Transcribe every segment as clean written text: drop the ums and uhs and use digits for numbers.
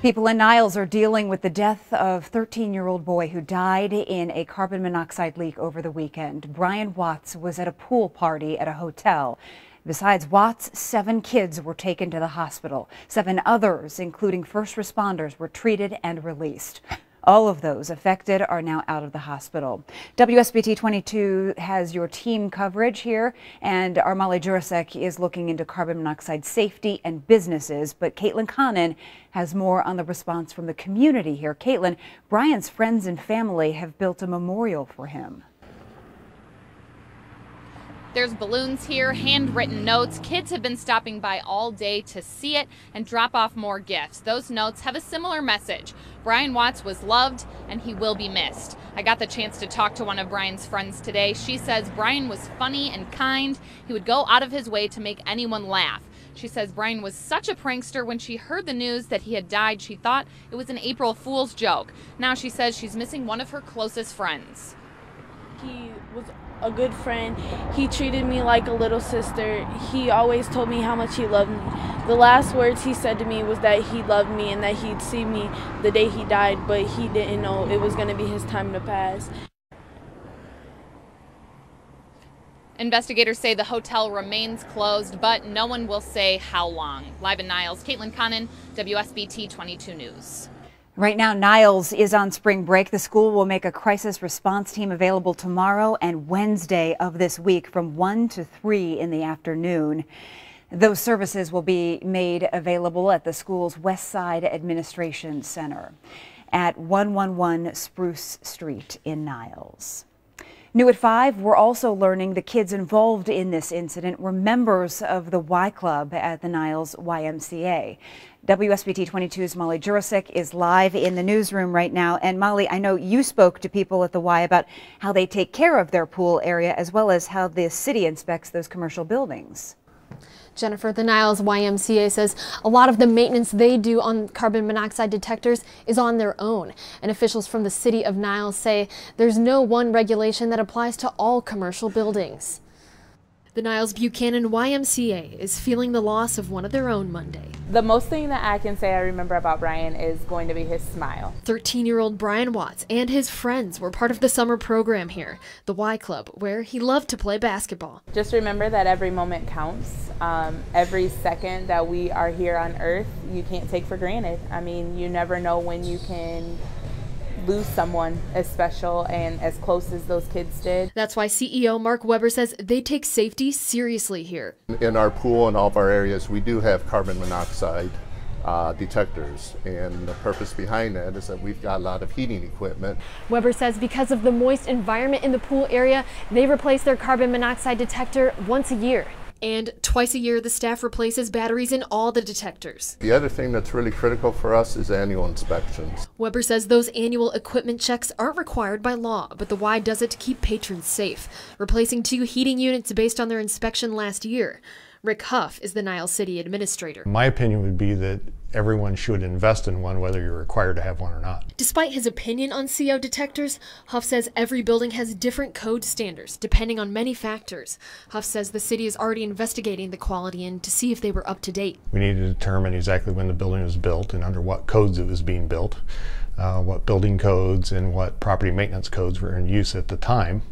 People in Niles are dealing with the death of 13-year-old boy who died in a carbon monoxide leak over the weekend. Brian Watts was at a pool party at a hotel. Besides Watts, 7 kids were taken to the hospital. 7 others, including first responders, were treated and released. All of those affected are now out of the hospital. WSBT-22 has your team coverage here, and our Molly Jurasek is looking into carbon monoxide safety and businesses. But Caitlin Connon has more on the response from the community here. Caitlin, Brian's friends and family have built a memorial for him. There's balloons here, handwritten notes. Kids have been stopping by all day to see it and drop off more gifts. Those notes have a similar message. Brian Watts was loved and he will be missed. I got the chance to talk to one of Brian's friends today. She says Brian was funny and kind. He would go out of his way to make anyone laugh. She says Brian was such a prankster. When she heard the news that he had died, she thought it was an April Fool's joke. Now she says she's missing one of her closest friends. He was a good friend. He treated me like a little sister. He always told me how much he loved me. The last words he said to me was that he loved me and that he'd see me the day he died, but he didn't know it was going to be his time to pass. Investigators say the hotel remains closed, but no one will say how long. Live in Niles, Caitlin Connon, WSBT-22 News. Right now, Niles is on spring break. The school will make a crisis response team available tomorrow and Wednesday of this week from 1 to 3 in the afternoon. Those services will be made available at the school's West Side Administration Center at 111 Spruce Street in Niles. New at 5, we're also learning the kids involved in this incident were members of the Y Club at the Niles YMCA. WSBT-22's Molly Jurasek is live in the newsroom right now. And Molly, I know you spoke to people at the Y about how they take care of their pool area as well as how the city inspects those commercial buildings. Jennifer, the Niles YMCA says a lot of the maintenance they do on carbon monoxide detectors is on their own. And officials from the city of Niles say there's no one regulation that applies to all commercial buildings. The Niles Buchanan YMCA is feeling the loss of one of their own Monday. The most thing that I can say I remember about Brian is going to be his smile. 13-year-old Brian Watts and his friends were part of the summer program here, the Y Club, where he loved to play basketball. Just remember that every moment counts. Every second that we are here on Earth, you can't take for granted. I mean, you never know when you can lose someone as special and as close as those kids did. That's why CEO Mark Weber says they take safety seriously here. In our pool and all of our areas, we do have carbon monoxide detectors, and the purpose behind that is that we've got a lot of heating equipment. Weber says because of the moist environment in the pool area, they replace their carbon monoxide detector once a year. And twice a year, the staff replaces batteries in all the detectors. The other thing that's really critical for us is annual inspections. Weber says those annual equipment checks aren't required by law, but the Y does it to keep patrons safe, replacing 2 heating units based on their inspection last year. Rick Huff is the Niles City Administrator. My opinion would be that everyone should invest in one, whether you're required to have one or not. Despite his opinion on CO detectors, Huff says every building has different code standards, depending on many factors. Huff says the city is already investigating the quality and to see if they were up to date. We need to determine exactly when the building was built and under what codes it was being built, what building codes and what property maintenance codes were in use at the time,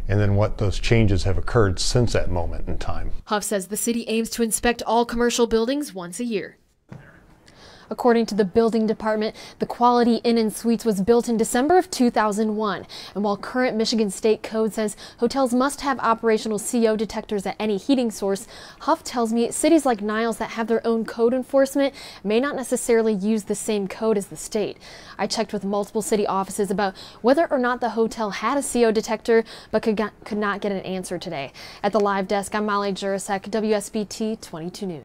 and then what those changes have occurred since that moment in time. Huff says the city aims to inspect all commercial buildings once a year. According to the building department, the Quality Inn & Suites was built in December of 2001. And while current Michigan State Code says hotels must have operational CO detectors at any heating source, Huff tells me cities like Niles that have their own code enforcement may not necessarily use the same code as the state. I checked with multiple city offices about whether or not the hotel had a CO detector, but could not get an answer today. At the live desk, I'm Molly Jurasek, WSBT 22 News.